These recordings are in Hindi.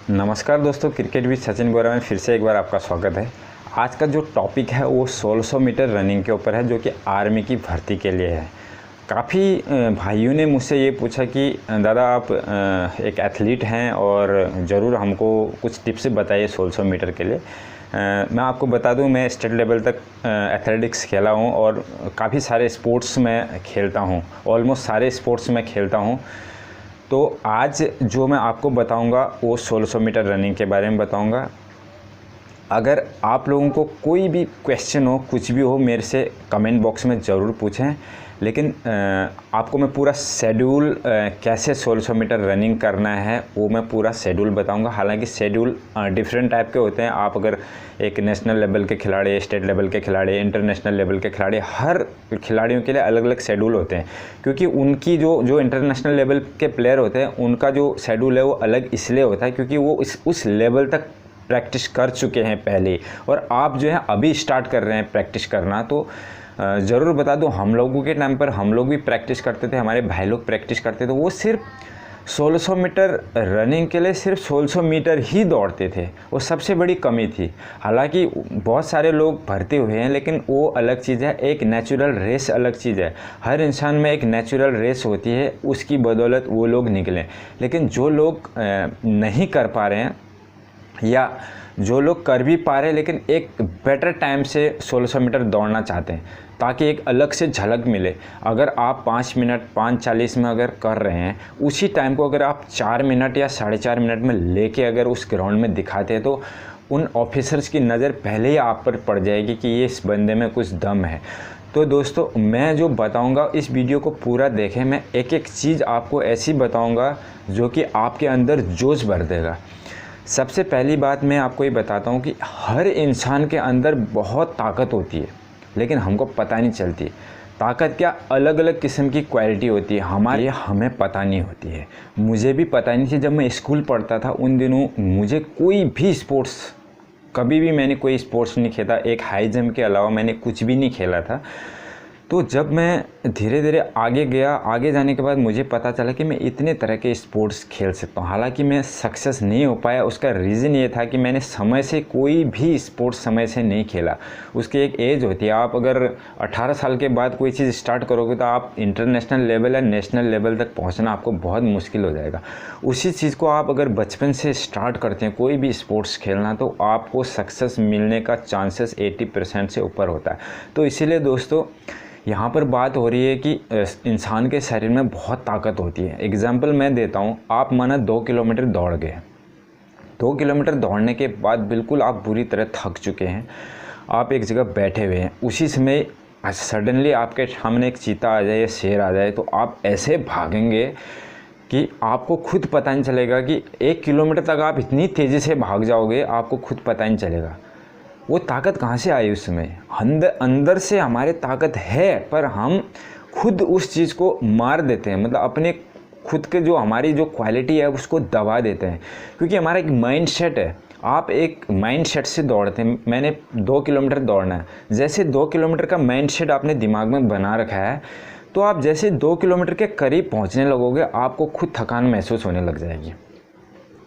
नमस्कार दोस्तों, क्रिकेट विद सचिन बोरा में फिर से एक बार आपका स्वागत है। आज का जो टॉपिक है वो 1600 मीटर रनिंग के ऊपर है, जो कि आर्मी की भर्ती के लिए है। काफ़ी भाइयों ने मुझसे ये पूछा कि दादा आप एक एथलीट हैं और ज़रूर हमको कुछ टिप्स बताइए 1600 मीटर के लिए। मैं आपको बता दूं, मैं स्टेट लेवल तक एथलेटिक्स खेला हूं और काफ़ी सारे स्पोर्ट्स में खेलता हूं, ऑलमोस्ट सारे स्पोर्ट्स में खेलता हूं। तो आज जो मैं आपको बताऊंगा वो 1600 मीटर रनिंग के बारे में बताऊंगा। अगर आप लोगों को कोई भी क्वेश्चन हो, कुछ भी हो, मेरे से कमेंट बॉक्स में ज़रूर पूछें। लेकिन आपको मैं पूरा शेड्यूल कैसे 1600 मीटर रनिंग करना है वो मैं पूरा शेड्यूल बताऊंगा। हालांकि शेड्यूल डिफरेंट टाइप के होते हैं। आप अगर एक नेशनल लेवल के खिलाड़ी, स्टेट लेवल के खिलाड़ी, इंटरनेशनल लेवल के खिलाड़ी, हर खिलाड़ियों के लिए अलग अलग शेड्यूल होते हैं, क्योंकि उनकी जो इंटरनेशनल लेवल के प्लेयर होते हैं उनका जो शेड्यूल है वो अलग इसलिए होता है क्योंकि वो उस लेवल तक प्रैक्टिस कर चुके हैं पहले, और आप जो है अभी स्टार्ट कर रहे हैं प्रैक्टिस करना। तो ज़रूर बता दूं, हम लोगों के टाइम पर हम लोग भी प्रैक्टिस करते थे, हमारे भाई लोग प्रैक्टिस करते थे। वो सिर्फ 1600 मीटर रनिंग के लिए सिर्फ 1600 मीटर ही दौड़ते थे। वो सबसे बड़ी कमी थी। हालांकि बहुत सारे लोग भर्ती हुए हैं, लेकिन वो अलग चीज़ है। एक नेचुरल रेस अलग चीज़ है। हर इंसान में एक नेचुरल रेस होती है, उसकी बदौलत वो लोग निकलें। लेकिन जो लोग नहीं कर पा रहे हैं या जो लोग कर भी पा रहे हैं लेकिन एक बेटर टाइम से 1600 मीटर दौड़ना चाहते हैं ताकि एक अलग से झलक मिले। अगर आप 5 मिनट 5:40 में अगर कर रहे हैं, उसी टाइम को अगर आप 4 मिनट या 4.5 मिनट में लेके अगर उस ग्राउंड में दिखाते हैं तो उन ऑफिसर्स की नज़र पहले ही आप पर पड़ जाएगी कि ये इस बंदे में कुछ दम है। तो दोस्तों, मैं जो बताऊंगा इस वीडियो को पूरा देखें। मैं एक एक चीज़ आपको ऐसी बताऊंगा जो कि आपके अंदर जोश भर देगा। सबसे पहली बात मैं आपको ये बताता हूँ कि हर इंसान के अंदर बहुत ताकत होती है, लेकिन हमको पता नहीं चलती। ताकत क्या, अलग अलग किस्म की क्वालिटी होती है, हमें पता नहीं होती है। मुझे भी पता नहीं थी। जब मैं स्कूल पढ़ता था उन दिनों मुझे कोई भी स्पोर्ट्स, कभी भी मैंने कोई स्पोर्ट्स नहीं खेला। एक हाई जंप के अलावा मैंने कुछ भी नहीं खेला था। तो जब मैं धीरे धीरे आगे गया, आगे जाने के बाद मुझे पता चला कि मैं इतने तरह के स्पोर्ट्स खेल सकता हूँ। हालांकि मैं सक्सेस नहीं हो पाया। उसका रीज़न ये था कि मैंने समय से कोई भी स्पोर्ट्स समय से नहीं खेला। उसकी एक एज होती है। आप अगर 18 साल के बाद कोई चीज़ स्टार्ट करोगे तो आप इंटरनेशनल लेवल या नेशनल लेवल तक पहुँचना आपको बहुत मुश्किल हो जाएगा। उसी चीज़ को आप अगर बचपन से स्टार्ट करते हैं कोई भी स्पोर्ट्स खेलना, तो आपको सक्सेस मिलने का चांसेस 80% से ऊपर होता है। तो इसीलिए दोस्तों, यहाँ पर बात हो रही है कि इंसान के शरीर में बहुत ताकत होती है। एग्जाम्पल मैं देता हूँ। आप माना 2 किलोमीटर दौड़ गए। 2 किलोमीटर दौड़ने के बाद बिल्कुल आप बुरी तरह थक चुके हैं। आप एक जगह बैठे हुए हैं। उसी समय सडनली आपके सामने एक चीता आ जाए या शेर आ जाए, तो आप ऐसे भागेंगे कि आपको खुद पता नहीं चलेगा कि 1 किलोमीटर तक आप इतनी तेज़ी से भाग जाओगे, आपको खुद पता नहीं चलेगा वो ताकत कहाँ से आई। उस समय अंदर से हमारे ताकत है, पर हम खुद उस चीज़ को मार देते हैं। मतलब अपने खुद के जो हमारी जो क्वालिटी है उसको दबा देते हैं, क्योंकि हमारा एक माइंड सेट है। आप एक माइंड सेट से दौड़ते हैं। मैंने 2 किलोमीटर दौड़ना है। जैसे 2 किलोमीटर का माइंड सेट आपने दिमाग में बना रखा है, तो आप जैसे 2 किलोमीटर के करीब पहुँचने लगोगे आपको खुद थकान महसूस होने लग जाएगी।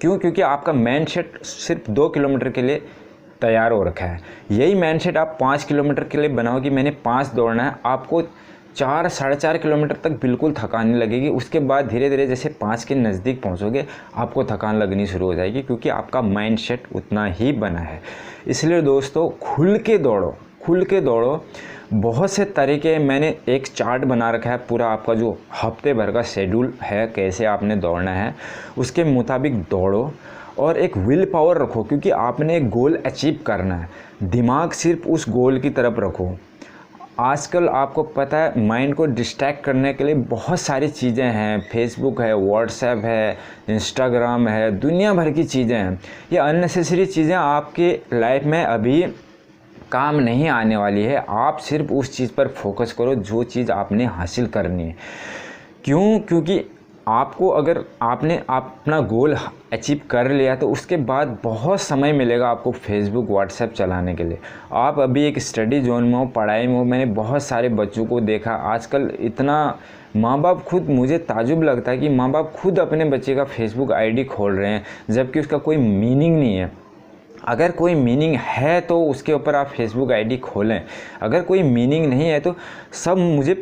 क्यों? क्योंकि आपका माइंड सेट सिर्फ 2 किलोमीटर के लिए तैयार हो रखा है। यही माइंडसेट आप 5 किलोमीटर के लिए बनाओ कि मैंने 5 दौड़ना है, आपको 4 4.5 किलोमीटर तक बिल्कुल थकान नहीं लगेगी। उसके बाद धीरे धीरे जैसे 5 के नज़दीक पहुंचोगे आपको थकान लगनी शुरू हो जाएगी, क्योंकि आपका माइंडसेट उतना ही बना है। इसलिए दोस्तों, खुल के दौड़ो, खुल के दौड़ो। बहुत से तरीके, मैंने एक चार्ट बना रखा है पूरा। आपका जो हफ्ते भर का शेड्यूल है कैसे आपने दौड़ना है, उसके मुताबिक दौड़ो और एक विल पावर रखो, क्योंकि आपने एक गोल अचीव करना है। दिमाग सिर्फ उस गोल की तरफ रखो। आजकल आपको पता है माइंड को डिस्ट्रैक्ट करने के लिए बहुत सारी चीज़ें हैं। फेसबुक है, व्हाट्सएप है, इंस्टाग्राम है, दुनिया भर की चीज़ें हैं। ये अननेसेसरी चीज़ें आपके लाइफ में अभी काम नहीं आने वाली है। आप सिर्फ उस चीज़ पर फोकस करो जो चीज़ आपने हासिल करनी है। क्यों? क्योंकि आपको अगर आपने अपना गोल अचीव कर लिया तो उसके बाद बहुत समय मिलेगा आपको फेसबुक व्हाट्सएप चलाने के लिए। आप अभी एक स्टडी जोन में हो, पढ़ाई में हो। मैंने बहुत सारे बच्चों को देखा आजकल, इतना माँ बाप खुद, मुझे ताजुब लगता है कि माँ बाप खुद अपने बच्चे का फेसबुक आईडी खोल रहे हैं जबकि उसका कोई मीनिंग नहीं है। अगर कोई मीनिंग है तो उसके ऊपर आप फेसबुक आईडी खोलें, अगर कोई मीनिंग नहीं है तो सब, मुझे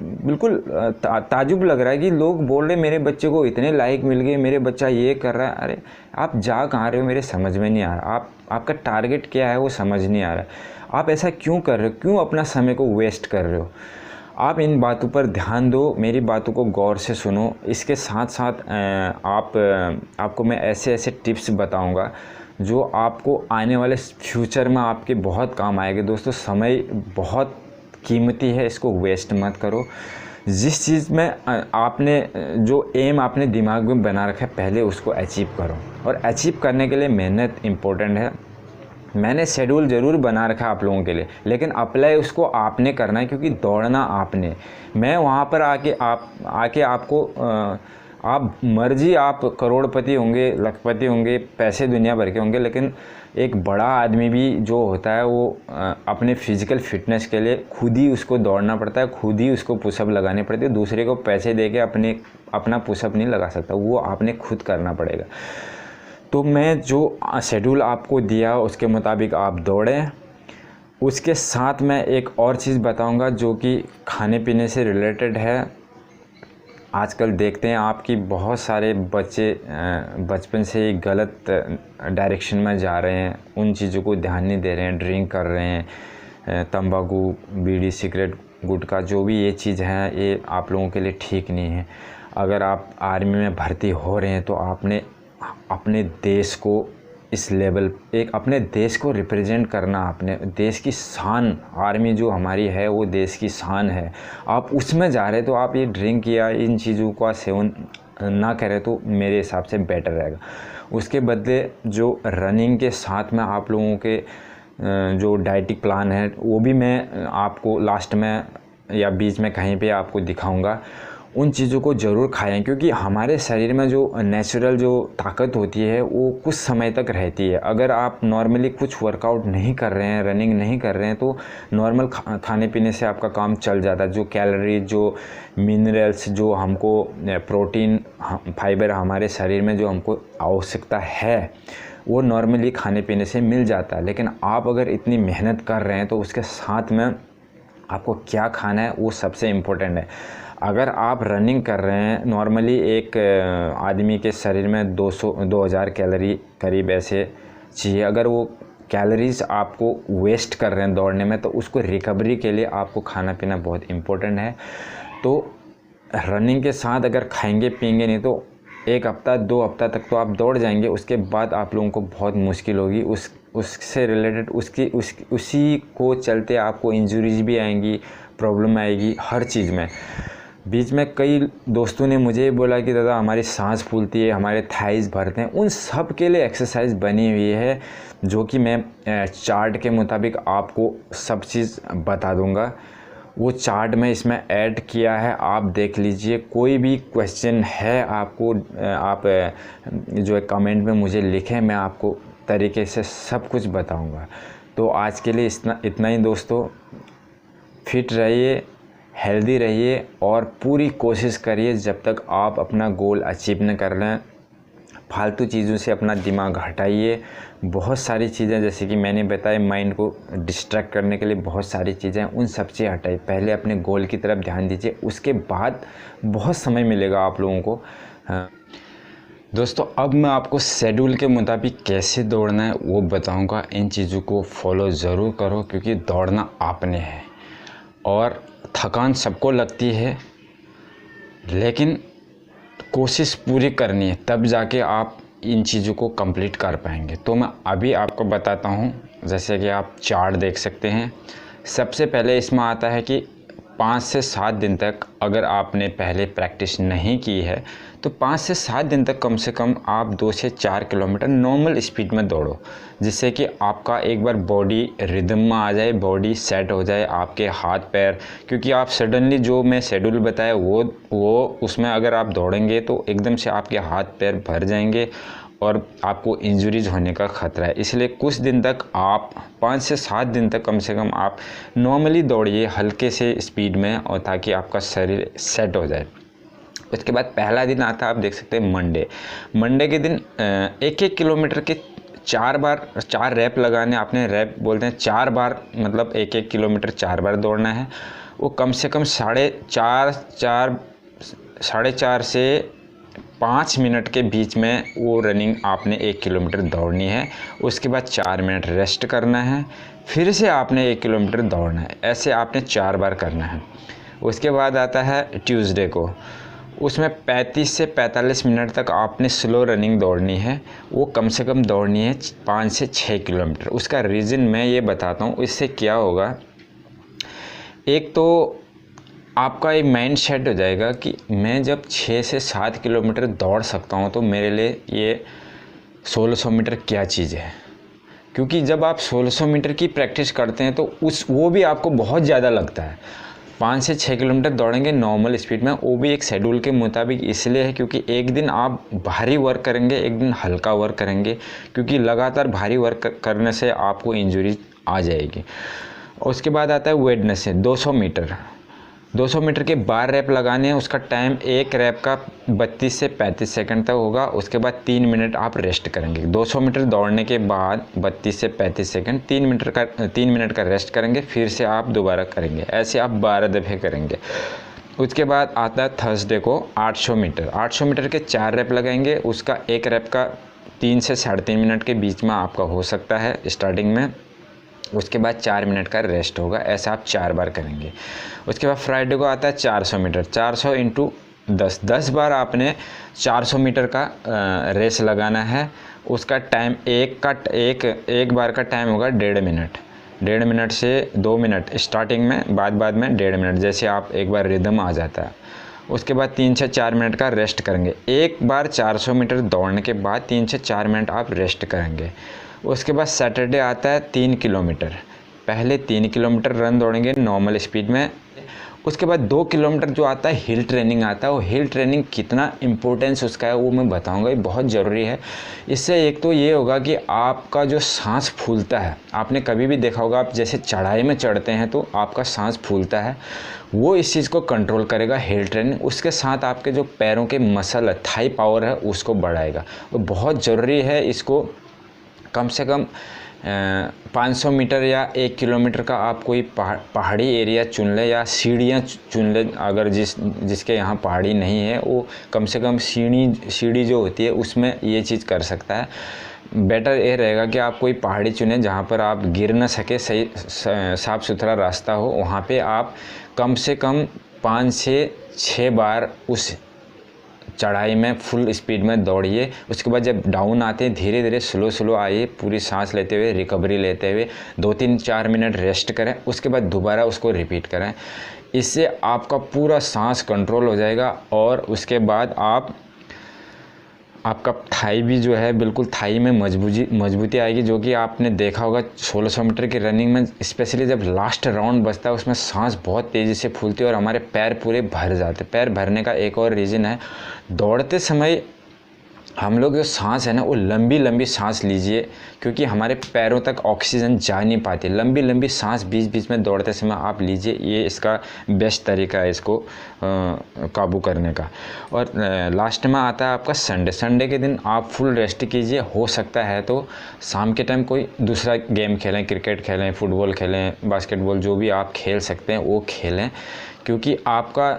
बिल्कुल ताजुब लग रहा है कि लोग बोल रहे मेरे बच्चे को इतने लाइक मिल गए, मेरे बच्चा ये कर रहा है। अरे आप जा कहाँ रहे हो, मेरे समझ में नहीं आ रहा। आपका टारगेट क्या है वो समझ नहीं आ रहा। आप ऐसा क्यों कर रहे हो, क्यों अपना समय को वेस्ट कर रहे हो? आप इन बातों पर ध्यान दो, मेरी बातों को गौर से सुनो। इसके साथ साथ आपको मैं ऐसे ऐसे टिप्स बताऊंगा जो आपको आने वाले फ्यूचर में आपके बहुत काम आएंगे। दोस्तों, समय बहुत कीमती है, इसको वेस्ट मत करो। जिस चीज़ में आपने जो एम आपने दिमाग में बना रखा है, पहले उसको अचीव करो। और अचीव करने के लिए मेहनत इम्पोर्टेंट है। मैंने शेड्यूल ज़रूर बना रखा है आप लोगों के लिए, लेकिन अप्लाई उसको आपने करना है, क्योंकि दौड़ना आपने। मैं वहाँ पर आके आपको आप मर्जी, आप करोड़पति होंगे, लखपति होंगे, पैसे दुनिया भर के होंगे, लेकिन एक बड़ा आदमी भी जो होता है वो अपने फिज़िकल फिटनेस के लिए खुद ही उसको दौड़ना पड़ता है, खुद ही उसको पुशअप लगाने पड़ते हैं। दूसरे को पैसे दे के अपना पुशअप नहीं लगा सकता, वो आपने खुद करना पड़ेगा। तो मैं जो शेड्यूल आपको दिया उसके मुताबिक आप दौड़ें। उसके साथ मैं एक और चीज़ बताऊंगा जो कि खाने पीने से रिलेटेड है। आजकल देखते हैं आपकी बहुत सारे बच्चे बचपन से ही गलत डायरेक्शन में जा रहे हैं, उन चीज़ों को ध्यान नहीं दे रहे हैं, ड्रिंक कर रहे हैं, तंबाकू, बीड़ी, सिगरेट, गुटखा, जो भी ये चीज़ है ये आप लोगों के लिए ठीक नहीं है। अगर आप आर्मी में भर्ती हो रहे हैं तो आपने अपने देश को इस लेवल, एक अपने देश को रिप्रेजेंट करना, अपने देश की शान, आर्मी जो हमारी है वो देश की शान है। आप उसमें जा रहे तो आप ये ड्रिंक या इन चीज़ों का सेवन ना करें तो मेरे हिसाब से बेटर रहेगा। उसके बदले जो रनिंग के साथ में आप लोगों के जो डाइटिंग प्लान है वो भी मैं आपको लास्ट में या बीच में कहीं पे आपको दिखाऊंगा। उन चीज़ों को ज़रूर खाएं, क्योंकि हमारे शरीर में जो नेचुरल जो ताकत होती है वो कुछ समय तक रहती है। अगर आप नॉर्मली कुछ वर्कआउट नहीं कर रहे हैं, रनिंग नहीं कर रहे हैं, तो नॉर्मल खाने पीने से आपका काम चल जाता है। जो कैलोरी, जो मिनरल्स, जो हमको प्रोटीन, फाइबर हमारे शरीर में जो हमको आवश्यकता है वो नॉर्मली खाने पीने से मिल जाता है। लेकिन आप अगर इतनी मेहनत कर रहे हैं तो उसके साथ में आपको क्या खाना है वो सबसे इम्पोर्टेंट है। अगर आप रनिंग कर रहे हैं, नॉर्मली एक आदमी के शरीर में 2000 कैलोरी करीब ऐसे चाहिए। अगर वो कैलोरीज आपको वेस्ट कर रहे हैं दौड़ने में, तो उसको रिकवरी के लिए आपको खाना पीना बहुत इम्पोर्टेंट है। तो रनिंग के साथ अगर खाएंगे पिएंगे नहीं तो 1 हफ्ता 2 हफ्ता तक तो आप दौड़ जाएंगे, उसके बाद आप लोगों को बहुत मुश्किल होगी। उससे रिलेटेड उसी को चलते आपको इंजरीज भी आएंगी, प्रॉब्लम आएगी हर चीज़ में। बीच में कई दोस्तों ने मुझे बोला कि दादा हमारी सांस फूलती है, हमारे थाइस भरते हैं। उन सब के लिए एक्सरसाइज बनी हुई है जो कि मैं चार्ट के मुताबिक आपको सब चीज़ बता दूंगा। वो चार्ट में इसमें ऐड किया है, आप देख लीजिए। कोई भी क्वेश्चन है आपको, आप जो है कमेंट में मुझे लिखें, मैं आपको तरीके से सब कुछ बताऊंगा। तो आज के लिए इतना ही दोस्तों। फिट रहिए, हेल्दी रहिए और पूरी कोशिश करिए जब तक आप अपना गोल अचीव न कर लें। फालतू चीज़ों से अपना दिमाग हटाइए। बहुत सारी चीज़ें जैसे कि मैंने बताया, माइंड को डिस्ट्रैक्ट करने के लिए बहुत सारी चीज़ें, उन सब से हटाइए। पहले अपने गोल की तरफ ध्यान दीजिए, उसके बाद बहुत समय मिलेगा आप लोगों को। दोस्तों, अब मैं आपको शेड्यूल के मुताबिक कैसे दौड़ना है वो बताऊंगा। इन चीज़ों को फॉलो ज़रूर करो, क्योंकि दौड़ना आपने है। और थकान सबको लगती है, लेकिन कोशिश पूरी करनी है, तब जाके आप इन चीज़ों को कंप्लीट कर पाएंगे। तो मैं अभी आपको बताता हूँ। जैसे कि आप चार्ट देख सकते हैं। सबसे पहले इसमें आता है कि 5 से 7 दिन तक अगर आपने पहले प्रैक्टिस नहीं की है तो 5 से 7 दिन तक कम से कम आप 2 से 4 किलोमीटर नॉर्मल स्पीड में दौड़ो, जिससे कि आपका एक बार बॉडी रिदम में आ जाए, बॉडी सेट हो जाए, आपके हाथ पैर, क्योंकि आप सडनली जो मैं शेड्यूल बताया वो उसमें अगर आप दौड़ेंगे तो एकदम से आपके हाथ पैर भर जाएंगे और आपको इंजरीज होने का ख़तरा है। इसलिए कुछ दिन तक आप 5 से 7 दिन तक कम से कम आप नॉर्मली दौड़िए हल्के से स्पीड में, और ताकि आपका शरीर सेट हो जाए। उसके बाद पहला दिन आता है, आप देख सकते हैं मंडे के दिन 1-1 किलोमीटर के 4 रैप लगाने। आपने रैप बोलते हैं 4 बार, मतलब 1-1 किलोमीटर 4 बार दौड़ना है। वो कम से कम 4.5 से 5 मिनट के बीच में वो रनिंग आपने 1 किलोमीटर दौड़नी है। उसके बाद 4 मिनट रेस्ट करना है, फिर से आपने 1 किलोमीटर दौड़ना है। ऐसे आपने 4 बार करना है। उसके बाद आता है ट्यूसडे को, उसमें 35 से 45 मिनट तक आपने स्लो रनिंग दौड़नी है। वो कम से कम दौड़नी है 5 से 6 किलोमीटर। उसका रीज़न मैं ये बताता हूँ। इससे क्या होगा, एक तो आपका एक माइंड सेट हो जाएगा कि मैं जब 6 से 7 किलोमीटर दौड़ सकता हूँ तो मेरे लिए ये 1600 मीटर क्या चीज़ है। क्योंकि जब आप 1600 मीटर की प्रैक्टिस करते हैं तो वो भी आपको बहुत ज़्यादा लगता है। 5 से 6 किलोमीटर दौड़ेंगे नॉर्मल स्पीड में, वो भी एक शेड्यूल के मुताबिक इसलिए है क्योंकि एक दिन आप भारी वर्क करेंगे, एक दिन हल्का वर्क करेंगे, क्योंकि लगातार भारी वर्क करने से आपको इंजरी आ जाएगी। उसके बाद आता है वेडनेसडे 200 मीटर के 12 रैप लगाने हैं। उसका टाइम एक रैप का 32 से 35 सेकंड तक होगा। उसके बाद 3 मिनट आप रेस्ट करेंगे। 200 मीटर दौड़ने के बाद 32 से 35 सेकंड 3 मिनट का रेस्ट करेंगे, फिर से आप दोबारा करेंगे। ऐसे आप 12 दफ़े करेंगे। उसके बाद आता है थर्सडे को 800 मीटर के 4 रैप लगाएंगे। उसका एक रैप का 3 से 3.5 मिनट के बीच में आपका हो सकता है स्टार्टिंग में। उसके बाद 4 मिनट का रेस्ट होगा। ऐसा आप 4 बार करेंगे। उसके बाद फ्राइडे को आता है 400 मीटर, 400 इंटू 10 बार आपने 400 मीटर का रेस लगाना है। उसका टाइम एक बार का टाइम होगा 1.5 मिनट से 2 मिनट स्टार्टिंग में, बाद में 1.5 मिनट, जैसे आप एक बार रिदम आ जाता है। उसके बाद 3 से 4 मिनट का रेस्ट करेंगे। एक बार 400 मीटर दौड़ने के बाद 3 से 4 मिनट आप रेस्ट करेंगे। उसके बाद सैटरडे आता है 3 किलोमीटर। पहले 3 किलोमीटर रन दौड़ेंगे नॉर्मल स्पीड में। उसके बाद 2 किलोमीटर जो आता है हिल ट्रेनिंग आता है। वो हिल ट्रेनिंग कितना इम्पोर्टेंस उसका है वो मैं बताऊंगा, ये बहुत ज़रूरी है। इससे एक तो ये होगा कि आपका जो सांस फूलता है, आपने कभी भी देखा होगा आप जैसे चढ़ाई में चढ़ते हैं तो आपका सांस फूलता है, वो इस चीज़ को कंट्रोल करेगा हिल ट्रेनिंग। उसके साथ आपके जो पैरों के मसल है, थाई पावर है, उसको बढ़ाएगा। वो बहुत ज़रूरी है। इसको कम से कम 500 मीटर या 1 किलोमीटर का आप कोई पहाड़ी एरिया चुन ले या सीढ़ियाँ चुन ले। अगर जिसके यहाँ पहाड़ी नहीं है वो कम से कम सीढ़ी जो होती है उसमें ये चीज़ कर सकता है। बेटर ये रहेगा कि आप कोई पहाड़ी चुनें जहाँ पर आप गिर ना सके, सही साफ़ सुथरा रास्ता हो। वहाँ पे आप कम से कम 5 से 6 बार उस चढ़ाई में फुल स्पीड में दौड़िए। उसके बाद जब डाउन आते हैं धीरे धीरे स्लो आइए, पूरी सांस लेते हुए, रिकवरी लेते हुए 2-3-4 मिनट रेस्ट करें। उसके बाद दोबारा उसको रिपीट करें। इससे आपका पूरा सांस कंट्रोल हो जाएगा। और उसके बाद आपका थाई भी जो है बिल्कुल थाई में मजबूती आएगी, जो कि आपने देखा होगा 1600 मीटर की रनिंग में स्पेशली जब लास्ट राउंड बचता है उसमें सांस बहुत तेज़ी से फूलती है और हमारे पैर पूरे भर जाते हैं। पैर भरने का एक और रीज़न है, दौड़ते समय हम लोग जो सांस है ना वो लंबी सांस लीजिए, क्योंकि हमारे पैरों तक ऑक्सीजन जा नहीं पाती। लंबी सांस बीच में दौड़ते समय आप लीजिए, ये इसका बेस्ट तरीका है इसको काबू करने का। और लास्ट में आता है आपका संडे के दिन आप फुल रेस्ट कीजिए। हो सकता है तो शाम के टाइम कोई दूसरा गेम खेलें, क्रिकेट खेलें, फुटबॉल खेलें, बास्केटबॉल, जो भी आप खेल सकते हैं वो खेलें, क्योंकि आपका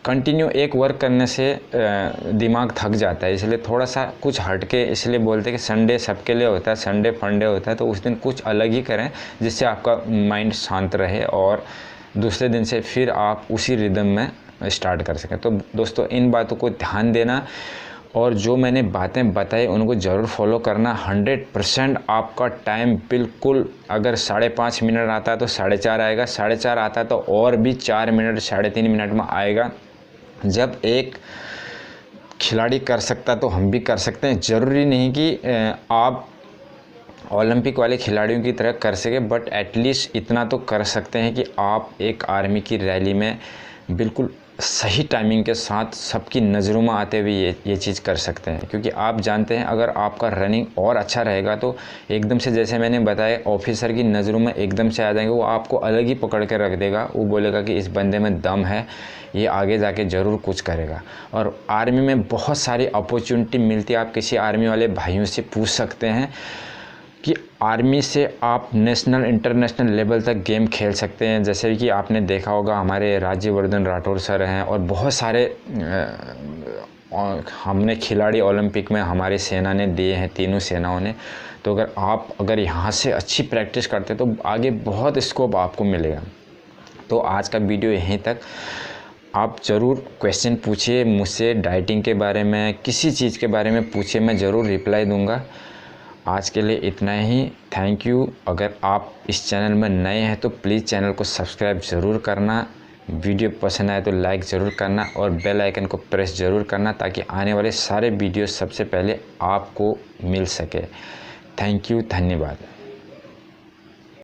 कंटिन्यू एक वर्क करने से दिमाग थक जाता है। इसलिए थोड़ा सा कुछ हटके, इसलिए बोलते हैं कि संडे सबके लिए होता है, संडे फंडे होता है, तो उस दिन कुछ अलग ही करें जिससे आपका माइंड शांत रहे और दूसरे दिन से फिर आप उसी रिदम में स्टार्ट कर सकें। तो दोस्तों इन बातों को ध्यान देना। और जो मैंने बातें बताई उनको ज़रूर फॉलो करना। 100% आपका टाइम बिल्कुल, अगर 5.5 मिनट आता है तो 4.5 आएगा, 4.5 आता है तो और भी 4 मिनट 3.5 मिनट में आएगा। जब एक खिलाड़ी कर सकता तो हम भी कर सकते हैं। ज़रूरी नहीं कि आप ओलंपिक वाले खिलाड़ियों की तरह कर सके, बट एटलीस्ट इतना तो कर सकते हैं कि आप एक आर्मी की रैली में बिल्कुल सही टाइमिंग के साथ सबकी नज़रों में आते हुए ये चीज़ कर सकते हैं। क्योंकि आप जानते हैं अगर आपका रनिंग और अच्छा रहेगा तो एकदम से, जैसे मैंने बताया, ऑफिसर की नज़रों में एकदम से आ जाएंगे, वो आपको अलग ही पकड़ के रख देगा। वो बोलेगा कि इस बंदे में दम है, ये आगे जाके ज़रूर कुछ करेगा। और आर्मी में बहुत सारी अपॉर्चुनिटी मिलती है। आप किसी आर्मी वाले भाइयों से पूछ सकते हैं कि आर्मी से आप नेशनल इंटरनेशनल लेवल तक गेम खेल सकते हैं। जैसे कि आपने देखा होगा हमारे राज्यवर्धन राठौर सर हैं और बहुत सारे हमने खिलाड़ी ओलंपिक में हमारी सेना ने दिए हैं, तीनों सेनाओं ने। तो अगर यहाँ से अच्छी प्रैक्टिस करते तो आगे बहुत स्कोप आपको मिलेगा। तो आज का वीडियो यहीं तक। आप ज़रूर क्वेश्चन पूछिए मुझसे, डाइटिंग के बारे में, किसी चीज़ के बारे में पूछिए, मैं ज़रूर रिप्लाई दूंगा। आज के लिए इतना ही। Thank you. अगर आप इस चैनल में नए हैं तो प्लीज़ चैनल को सब्सक्राइब ज़रूर करना, वीडियो पसंद आए तो लाइक ज़रूर करना और बेल आइकन को प्रेस ज़रूर करना ताकि आने वाले सारे वीडियो सबसे पहले आपको मिल सके। थैंक यू, धन्यवाद।